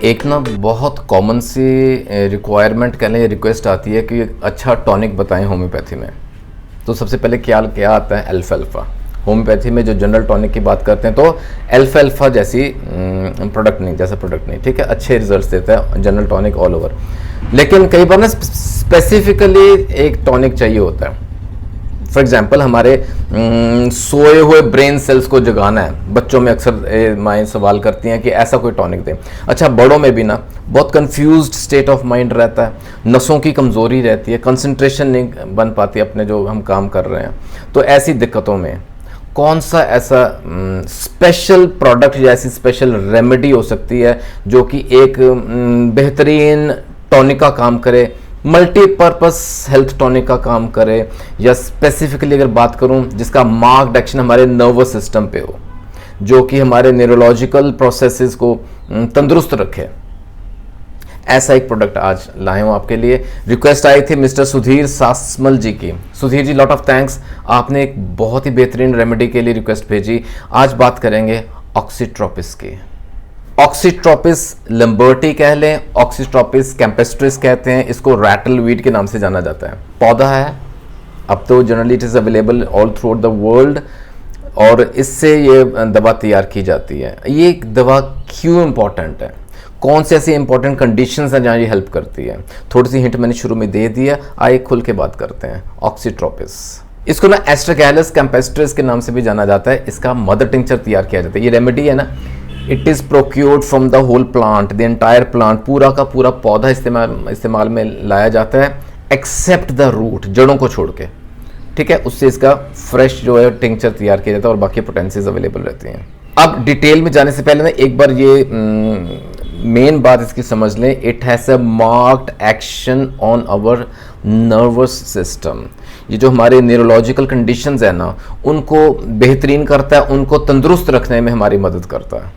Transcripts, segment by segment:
एक ना बहुत कॉमन सी रिक्वायरमेंट कह लें, रिक्वेस्ट आती है कि अच्छा टॉनिक बताएं होम्योपैथी में। तो सबसे पहले क्या क्या आता है? अल्फा। होम्योपैथी में जो जनरल टॉनिक की बात करते हैं तो अल्फा जैसी प्रोडक्ट नहीं, ठीक है, अच्छे रिजल्ट्स देता है जनरल टॉनिक ऑल ओवर। लेकिन कई बार ना स्पेसिफिकली एक टॉनिक चाहिए होता है। फॉर एग्जाम्पल हमारे सोए हुए ब्रेन सेल्स को जगाना है। बच्चों में अक्सर माएँ सवाल करती हैं कि ऐसा कोई टॉनिक दें। अच्छा, बड़ों में भी ना बहुत कंफ्यूज्ड स्टेट ऑफ माइंड रहता है, नसों की कमज़ोरी रहती है, कंसंट्रेशन नहीं बन पाती अपने जो हम काम कर रहे हैं। तो ऐसी दिक्कतों में कौन सा ऐसा स्पेशल प्रोडक्ट या ऐसी स्पेशल रेमेडी हो सकती है जो कि एक बेहतरीन टॉनिक का काम करे, मल्टीपर्पस हेल्थ टॉनिक का काम करे, या स्पेसिफिकली अगर बात करूं जिसका मार्क्ड एक्शन हमारे नर्वस सिस्टम पे हो, जो कि हमारे न्यूरोलॉजिकल प्रोसेसेस को तंदुरुस्त रखे। ऐसा एक प्रोडक्ट आज लाए हूं आपके लिए। रिक्वेस्ट आई थी मिस्टर सुधीर सासमल जी की। Sudhir ji, lot of thanks, आपने एक बहुत ही बेहतरीन रेमेडी के लिए रिक्वेस्ट भेजी। आज बात करेंगे ऑक्सीट्रोपिस की। ऑक्सीट्रोपिस लंबर्टी कह लें, ऑक्सीट्रोपिस कैम्पेस्ट्रिस कहते हैं, इसको रैटल वीड के नाम से जाना जाता है। पौधा है, अब तो generally it is available all through out the world, और इससे ये दवा तैयार की जाती है। ये दवा क्यों इम्पॉर्टेंट है, कौन से ऐसी इंपॉर्टेंट कंडीशंस हैं जहाँ ये हेल्प करती है, थोड़ी सी हिंट मैंने शुरू में दे दिया। आइए खुल के बात करते हैं। ऑक्सीट्रोपिस, इसको ना एस्ट्रगैलस कैम्पेस्ट्रिस के नाम से भी जाना जाता है। इसका मदर टिंचर तैयार किया जाता है। ये रेमेडी है ना, it is procured from the whole plant, the entire plant, पूरा का पूरा पौधा इस्तेमाल में लाया जाता है, एक्सेप्ट द रूट, जड़ों को छोड़ के, ठीक है। उससे इसका फ्रेश जो है टिंचर तैयार किया जाता है और बाकी पोटेंसीज अवेलेबल रहती हैं। अब डिटेल में जाने से पहले ना एक बार ये मेन बात इसकी समझ लें। It has a marked action on our nervous system. ये जो हमारे न्यूरोलॉजिकल कंडीशंस है ना, उनको बेहतरीन करता है, उनको तंदुरुस्त रखने में हमारी मदद करता है,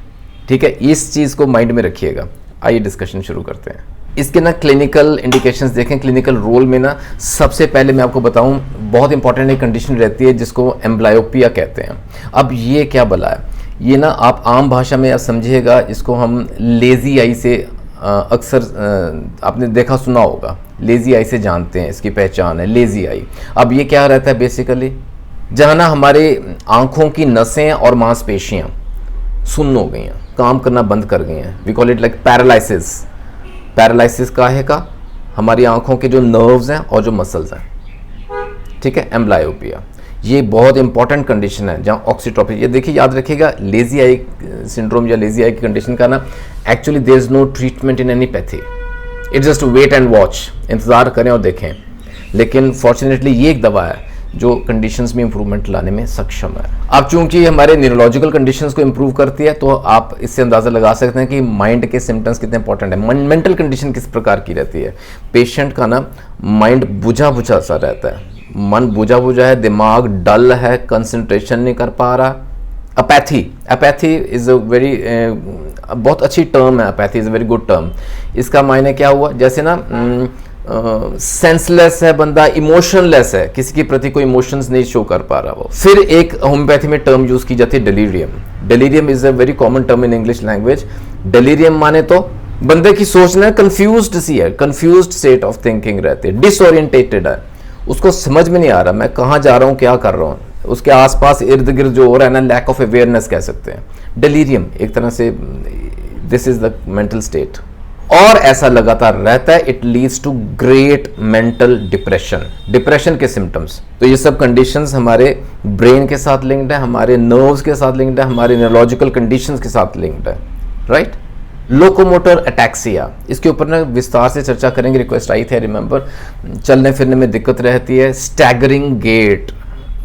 ठीक है। इस चीज़ को माइंड में रखिएगा। आइए डिस्कशन शुरू करते हैं। इसके ना क्लिनिकल इंडिकेशंस देखें। क्लिनिकल रोल में ना सबसे पहले मैं आपको बताऊं, बहुत इंपॉर्टेंट एक कंडीशन रहती है जिसको एम्ब्लायोपिया कहते हैं। अब ये क्या बला है, ये ना आप आम भाषा में समझिएगा, इसको हम लेज़ी आई से अक्सर आपने देखा सुना होगा, लेज़ी आई से जानते हैं, इसकी पहचान है लेज़ी आई। अब ये क्या रहता है बेसिकली, जहाँ ना हमारे आँखों की नसें और मांसपेशियाँ सुन्न हो गई हैं, काम करना बंद कर गई हैं। We call it like paralysis. Paralysis का है का हमारी आंखों के जो नर्व्स हैं और जो मसल्स हैं, ठीक है, एम्ब्लायोपिया। ये बहुत इंपॉर्टेंट कंडीशन है जहाँ ऑक्सीट्रोपिस, ये देखिए याद रखिएगा, लेज़ी आई सिंड्रोम या लेज़ी आई की कंडीशन का ना actually there is no treatment in any pathy, it's just wait and watch, इंतजार करें और देखें। लेकिन फॉर्चुनेटली ये एक दवा है जो कंडीशंस में इंप्रूवमेंट लाने में सक्षम है। अब चूंकि हमारे न्यूरोलॉजिकल कंडीशंस को इंप्रूव करती है, तो आप इससे अंदाज़ा लगा सकते हैं कि माइंड के सिम्टम्स कितने इंपॉर्टेंट है। मेंटल कंडीशन किस प्रकार की रहती है, पेशेंट का ना माइंड बुझा बुझा सा रहता है, मन बुझा बुझा है, दिमाग डल है, कंसंट्रेशन नहीं कर पा रहा। अपैथी इज़ अ वेरी बहुत अच्छी टर्म है। Apathy is a very good term. इसका मायने क्या हुआ, जैसे ना सेंसलेस है बंदा, इमोशनलेस है, किसी के प्रति कोई इमोशंस नहीं शो कर पा रहा वो। फिर एक होम्योपैथी में टर्म यूज की जाती है delirium. Delirium is a very common term in English language. Delirium माने तो बंदे की सोच ना कंफ्यूज्ड सी है, कंफ्यूज्ड स्टेट ऑफ थिंकिंग रहती है, डिसओरिएंटेटेड है, उसको समझ में नहीं आ रहा मैं कहाँ जा रहा हूँ, क्या कर रहा हूँ, उसके आसपास इर्द गिर्द जो हो रहा है ना, लैक ऑफ अवेयरनेस कह सकते हैं। डिलीरियम एक तरह से this is the mental state, और ऐसा लगातार रहता है। It leads to great mental depression के सिम्टम्स। तो ये सब कंडीशंस हमारे ब्रेन के साथ लिंक्ड है, हमारे नर्व्स के साथ लिंक्ड है, हमारे न्यूरोलॉजिकल कंडीशंस के साथ लिंक्ड है, राइट। लोकोमोटर अटैक्सिया, इसके ऊपर ना विस्तार से चर्चा करेंगे, रिक्वेस्ट आई थी, रिमेंबर। चलने फिरने में दिक्कत रहती है, स्टैगरिंग गेट,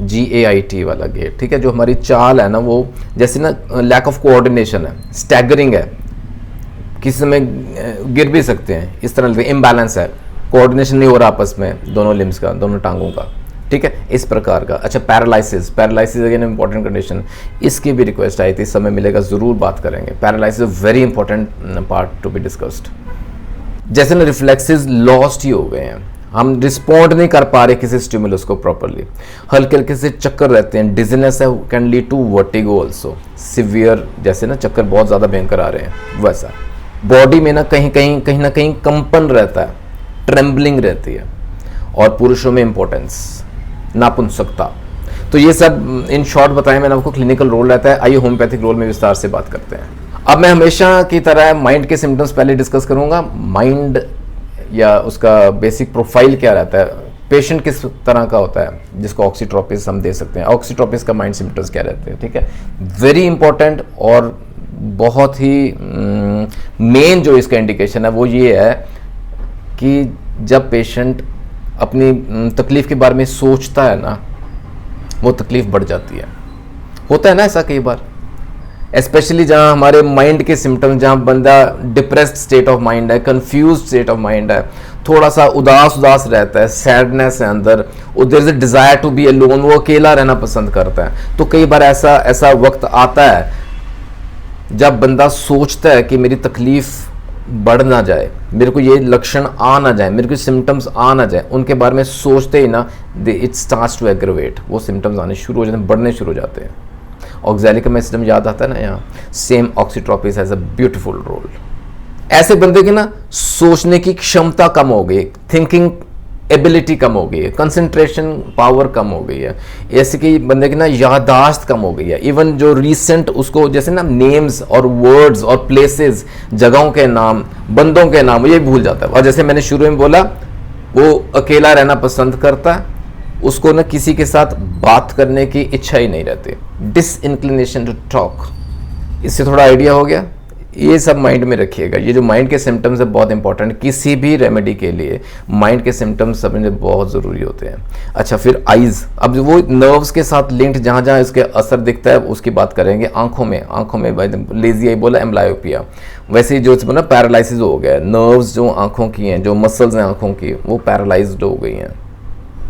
GAIT वाला गेट, ठीक है, जो हमारी चाल है ना वो जैसे ना लैक ऑफ कोऑर्डिनेशन है, स्टैगरिंग है, किसी समय गिर भी सकते हैं, इस तरह इम्बैलेंस है, कोऑर्डिनेशन नहीं हो रहा आपस में दोनों लिम्स का, दोनों टांगों का, ठीक है, इस प्रकार का। अच्छा, पैरालिसिस अगेन इंपॉर्टेंट कंडीशन, इसकी भी रिक्वेस्ट आई थी, समय मिलेगा ज़रूर बात करेंगे। Paralysis very important part to be discussed. जैसे ना रिफ्लेक्सेस लॉस्ट ही हो गए हैं, हम रिस्पॉन्ड नहीं कर पा रहे किसी स्टिमुलस को प्रॉपरली, हल्के हल्के से चक्कर रहते हैं, डिजीनेस है, can lead to vertigo also, severe, जैसे ना चक्कर बहुत ज़्यादा भयंकर आ रहे हैं वैसा। बॉडी में ना कहीं ना कहीं कंपन रहता है, ट्रेम्बलिंग रहती है, और पुरुषों में इंपॉर्टेंस, नापुंसकता। तो ये सब इन शॉर्ट बताया मैंने आपको, क्लिनिकल रोल रहता है। आइए होम्योपैथिक रोल में विस्तार से बात करते हैं। अब मैं हमेशा की तरह माइंड के सिम्टम्स पहले डिस्कस करूंगा। माइंड या उसका बेसिक प्रोफाइल क्या रहता है, पेशेंट किस तरह का होता है जिसको ऑक्सीट्रोपिस हम दे सकते हैं, ऑक्सीट्रोपिस का माइंड सिम्टम्स क्या रहते हैं, ठीक है। वेरी इंपॉर्टेंट और बहुत ही मेन जो इसका इंडिकेशन है वो ये है कि जब पेशेंट अपनी तकलीफ के बारे में सोचता है ना, वो तकलीफ बढ़ जाती है। होता है ना ऐसा कई बार, स्पेशली जहाँ हमारे माइंड के सिम्टम्स, जहाँ बंदा डिप्रेस्ड स्टेट ऑफ माइंड है, कंफ्यूज स्टेट ऑफ माइंड है, थोड़ा सा उदास रहता है, सैडनेस है अंदर, there is a desire to be alone, वो अकेला रहना पसंद करता है। तो कई बार ऐसा वक्त आता है जब बंदा सोचता है कि मेरी तकलीफ बढ़ ना जाए, मेरे को ये लक्षण आ ना जाए, मेरे को सिम्टम्स आ ना जाए, उनके बारे में सोचते ही ना इट स्टार्ट्स टू एग्रवेट, वो सिम्टम्स आने शुरू हो जाते हैं, बढ़ने शुरू हो जाते हैं। ऑक्सैलिक सिस्टम याद आता है ना यहाँ, same Oxytropis has a beautiful role. ऐसे बंदे की ना सोचने की क्षमता कम हो गई, थिंकिंग एबिलिटी कम हो गई है, कंसंट्रेशन पावर कम हो गई है, ऐसे कि बंदे की ना याददाश्त कम हो गई है। इवन जो रीसेंट उसको जैसे ना नेम्स और वर्ड्स और प्लेसेस, जगहों के नाम, बंदों के नाम, ये भूल जाता है। और जैसे मैंने शुरू में बोला, वो अकेला रहना पसंद करता है, उसको ना किसी के साथ बात करने की इच्छा ही नहीं रहती, डिसइंक्लिनेशन टू टॉक। इससे थोड़ा आइडिया हो गया। ये सब माइंड में रखिएगा। ये जो माइंड के सिम्टम्स है बहुत इंपॉर्टेंट, किसी भी रेमेडी के लिए माइंड के सिम्टम्स समझने बहुत ज़रूरी होते हैं। अच्छा, फिर आइज़, अब वो नर्व्स के साथ लिंक्ड जहाँ जहाँ इसके असर दिखता है उसकी बात करेंगे। आंखों में लेजी आई बोला, एम्ब्लायोपिया, वैसे ही जो बोला पैरालिसिस हो गया, नर्व्स जो आंखों की हैं, जो मसल्स हैं आंखों की, वो पैरालाइज्ड हो गई हैं।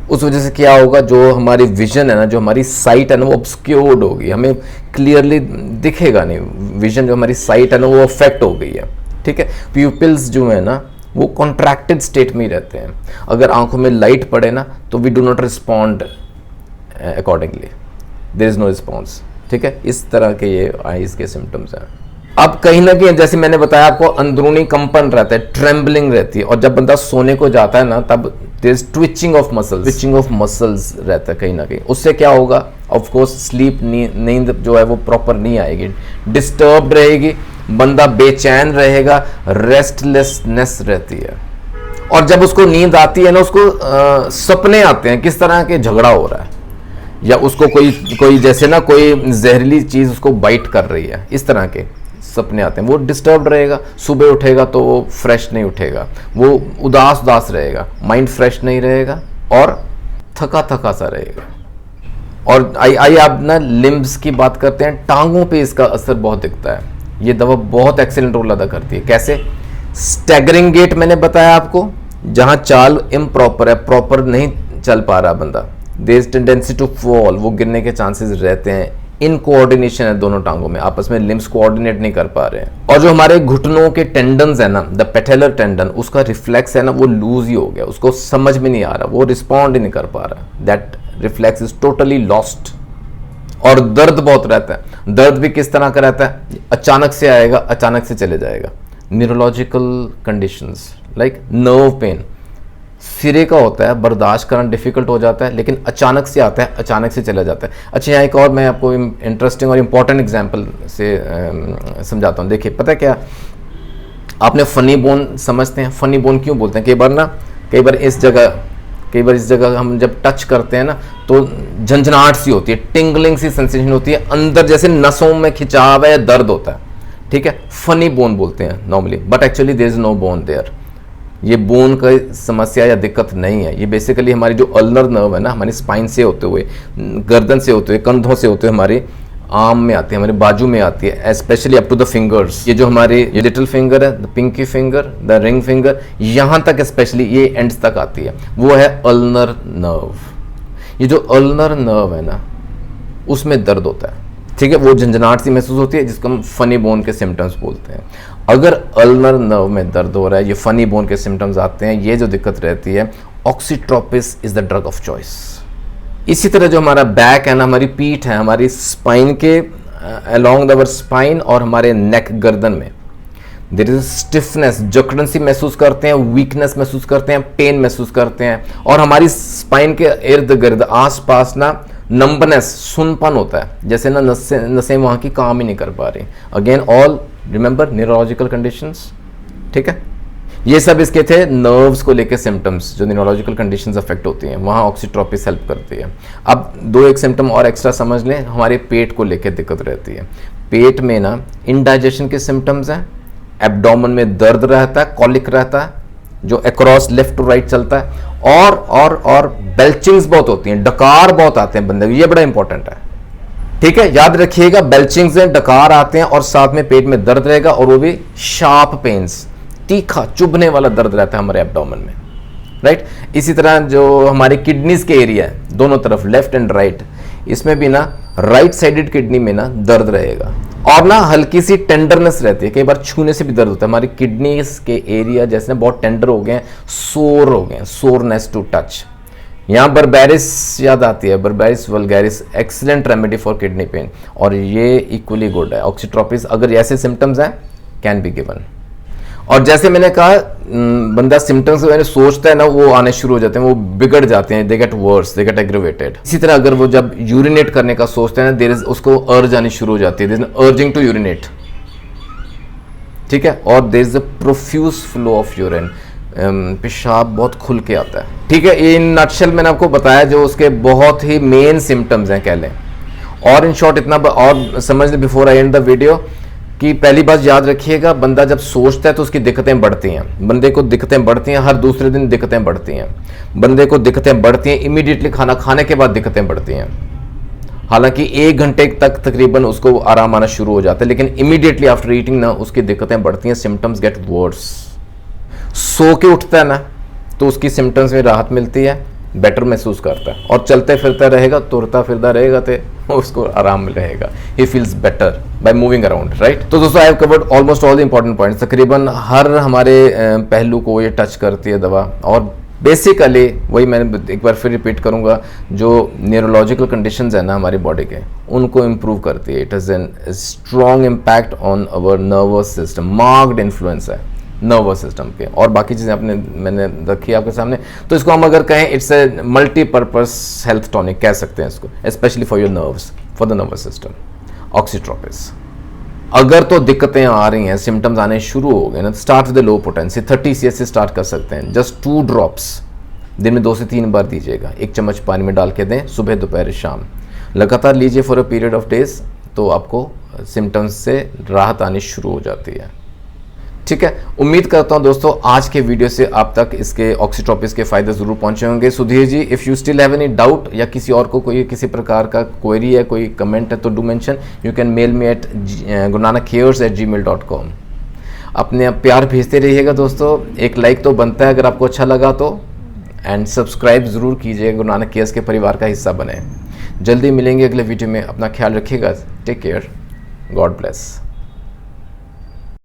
उस वजह से क्या होगा, जो हमारी विजन है ना, जो हमारी साइट है ना, वो ऑब्स्क्योर्ड होगी, हमें क्लियरली दिखेगा नहीं। विजन जो हमारी साइट है ना, वो अफेक्ट हो गई है, ठीक है। प्यूपिल्स जो है ना, वो कॉन्ट्रैक्टेड स्टेट में ही रहते हैं। अगर आंखों में लाइट पड़े ना, तो we do not respond accordingly, there is no response, ठीक है। इस तरह के ये आइज के सिम्टम्स हैं। अब कहीं ना कहीं जैसे मैंने बताया आपको, अंदरूनी कंपन रहता है, ट्रेम्बलिंग रहती है, और जब बंदा सोने को जाता है ना, तब ट्विचिंग ऑफ मसल्स रहता है कहीं ना कहीं। उससे क्या होगा, ऑफ कोर्स स्लीप, नींद जो है वो प्रॉपर नहीं आएगी, डिस्टर्ब रहेगी, बंदा बेचैन रहेगा, रेस्टलेसनेस रहती है। और जब उसको नींद आती है ना, उसको सपने आते हैं किस तरह के, झगड़ा हो रहा है, या उसको कोई जैसे ना कोई जहरीली चीज उसको बाइट कर रही है, इस तरह के सपने आते हैं। वो डिस्टर्ब रहेगा, सुबह उठेगा तो वो फ्रेश नहीं उठेगा, वो उदास रहेगा, माइंड फ्रेश नहीं रहेगा, और थका सा रहेगा। और आइए आप ना लिम्ब्स की बात करते हैं। टांगों पे इसका असर बहुत दिखता है। ये दवा बहुत एक्सीलेंट रोल अदा करती है। कैसे? स्टैगरिंग गेट मैंने बताया आपको, जहां चाल इम्प्रॉपर है, प्रॉपर नहीं चल पा रहा बंदा, there is tendency to fall, वो गिरने के चांसेस रहते हैं। इन कोऑर्डिनेशन है दोनों टांगों में, आपस में लिम्स कोऑर्डिनेट नहीं कर पा रहे हैं। और जो हमारे घुटनों के टेंडन्स है ना, द पेटेलर टेंडन, उसका रिफ्लेक्स है ना, वो लूज ही हो गया, उसको समझ में नहीं आ रहा, वो रिस्पॉन्ड ही नहीं कर पा रहा, that reflex is totally lost. और दर्द बहुत रहता है। दर्द भी किस तरह का रहता है, अचानक से आएगा, अचानक से चले जाएगा। Neurological conditions like nerve pain, सिरे का होता है, बर्दाश्त करना डिफिकल्ट हो जाता है, लेकिन अचानक से आता है, अचानक से चला जाता है। अच्छा, यहाँ एक और मैं आपको इंटरेस्टिंग और इम्पॉर्टेंट एग्जांपल से समझाता हूँ। देखिए, पता है क्या, आपने फनी बोन समझते हैं? फनी बोन क्यों बोलते हैं? कई बार इस जगह हम जब टच करते हैं ना, तो झंझनाहट सी होती है, टिंगलिंग सी सेंसेशन होती है, अंदर जैसे नसों में खिंचाव है, दर्द होता है, ठीक है। फनी बोन बोलते हैं normally, but actually there is no bone there. ये बोन का समस्या या दिक्कत नहीं है। ये बेसिकली हमारी जो अल्नर नर्व है ना, हमारी स्पाइन से होते हुए, गर्दन से होते हुए, कंधों से होते हुए हमारे आर्म में आती है, हमारे बाजू में आती है, specially up to the fingers. ये जो हमारे ये लिटिल फिंगर है, the pinky finger, the ring finger, यहाँ तक स्पेशली ये एंड्स तक आती है, वो है अल्नर नर्व। ये जो अल्नर नर्व है ना, उसमें दर्द होता है, ठीक है। वो झंझनाहट सी महसूस होती है, जिसको हम फनी बोन के सिम्टम्स बोलते हैं। अगर अल्नर नर्व में दर्द हो रहा है, ये फनी बोन के सिम्टम्स आते हैं, ये जो दिक्कत रहती है, Oxytropis is the drug of choice. इसी तरह जो हमारा बैक है ना, हमारी पीठ है, हमारी स्पाइन के अलोंग द स्पाइन और हमारे नेक, गर्दन में देयर इज स्टिफनेस, जकड़न सी महसूस करते हैं, वीकनेस महसूस करते हैं, पेन महसूस करते हैं, और हमारी स्पाइन के इर्द गिर्द आसपास ना नंबनेस, सुनपन होता है, जैसे ना नसें वहां की काम ही नहीं कर पा रही। Again all remember neurological conditions, ठीक है। ये सब इसके थे नर्व्स को लेके सिम्टम्स, जो न्यूरोलॉजिकल कंडीशंस अफेक्ट होती हैं, वहाँ ऑक्सीट्रोपिस हेल्प करती है। अब एक सिम्टम और एक्स्ट्रा समझ लें, हमारे पेट को लेके दिक्कत रहती है। पेट में ना इंडाइजेशन के सिम्टम्स हैं, एब्डोमेन में दर्द रहता है, कॉलिक रहता है जो अक्रॉस लेफ्ट टू राइट चलता है, और बेल्चिंग्स बहुत होती हैं, डकार बहुत आते हैं बंदे को, ये बड़ा इंपॉर्टेंट है, ठीक है। याद रखिएगा, बेल्चिंग्स हैं, डकार आते हैं, और साथ में पेट में दर्द रहेगा, और वो भी शार्प पेन्स, तीखा चुभने वाला दर्द रहता है हमारे एब्डोमेन में, राइट। इसी तरह जो हमारी किडनीज के एरिया है, दोनों तरफ लेफ्ट एंड राइट, इसमें भी ना राइट साइडेड किडनी में ना दर्द रहेगा, और ना हल्की सी टेंडरनेस रहती है, कई बार छूने से भी दर्द होता है। हमारी किडनीज के एरिया जैसे ना बहुत टेंडर हो गए हैं, सोर हो गए हैं, सोरनेस टू टच। यहाँ बर्बेरिस याद आती है, Berberis vulgaris, excellent remedy for kidney pain, और ये इक्वली गुड है। ऑक्सीट्रोपिस अगर ऐसे सिम्टम्स हैं कैन बी गिवन। और जैसे मैंने कहा, बंदा सिम्टम्स मैंने सोचता है ना, वो आने शुरू हो जाते हैं, वो बिगड़ जाते हैं, they get worse, they get aggravated. इसी तरह अगर वो जब यूरिनेट करने का सोचते हैं ना, देयर इज, उसको अर्ज आनी शुरू हो जाती है, there is urging to urinate, ठीक है। और there is a profuse flow of urine, पेशाब बहुत खुल के आता है, ठीक है। इन नटशेल मैंने आपको बताया जो उसके बहुत ही मेन सिम्टम्स हैं, कह लें। और इन शॉर्ट इतना और समझ लें before I and the video, कि पहली बात याद रखिएगा, बंदा जब सोचता है तो उसकी दिक्कतें बढ़ती हैं, बंदे को दिक्कतें बढ़ती हैं, हर दूसरे दिन दिक्कतें बढ़ती हैं, बंदे को दिक्कतें बढ़ती हैं, इमीडिएटली खाना खाने के बाद दिक्कतें बढ़ती हैं। हालांकि 1 घंटे तक तकरीबन उसको आराम आना शुरू हो जाता है, लेकिन इमीडिएटली आफ्टर ईटिंग ना उसकी दिक्कतें बढ़ती हैं, सिम्टम्स गेट वर्स। सो के उठता है ना तो उसकी सिम्टम्स में राहत मिलती है, बेटर महसूस करता है, और चलते फिरता रहेगा, तुरता फिरता रहेगा तो उसको आराम रहेगा, he feels better by moving around, right. तो दोस्तों, I have covered almost all the important points. तकरीबन हर हमारे पहलू को ये टच करती है दवा, और बेसिकली वही मैंने एक बार फिर रिपीट करूंगा, जो न्यूरोलॉजिकल कंडीशंस है ना हमारी बॉडी के, उनको इम्प्रूव करती है। It has an strong impact on our nervous system, marked influence है नर्वस सिस्टम के, और बाकी चीज़ें मैंने रखी आपके सामने। तो इसको हम अगर कहें, it's a multipurpose health tonic कह सकते हैं इसको, specially for your nerves, for the nervous system, Oxytropis. अगर तो दिक्कतें आ रही हैं, सिम्टम्स आने शुरू हो गए ना, start with low potency, 30 cc से स्टार्ट कर सकते हैं। जस्ट 2 ड्रॉप्स दिन में 2 से 3 बार दीजिएगा, 1 चम्मच पानी में डाल के दें, सुबह दोपहर शाम, लगातार लीजिए for a period of days, तो आपको सिम्टम्स से राहत आनी शुरू हो जाती है, ठीक है। उम्मीद करता हूं दोस्तों आज के वीडियो से आप तक इसके ऑक्सीट्रोपिस के फायदे जरूर पहुंचे होंगे। Sudhir ji, if you still have any doubt, या किसी और को कोई किसी प्रकार का क्वेरी है, कोई कमेंट है, तो do mention, you can mail me at gurunanakcares@gmail.com। अपने प्यार भेजते रहिएगा दोस्तों, एक लाइक तो बनता है अगर आपको अच्छा लगा तो, एंड सब्सक्राइब जरूर कीजिएगा, गुरु नानक केयर्स के परिवार का हिस्सा बने। जल्दी मिलेंगे अगले वीडियो में, अपना ख्याल रखिएगा, टेक केयर, गॉड ब्लेस।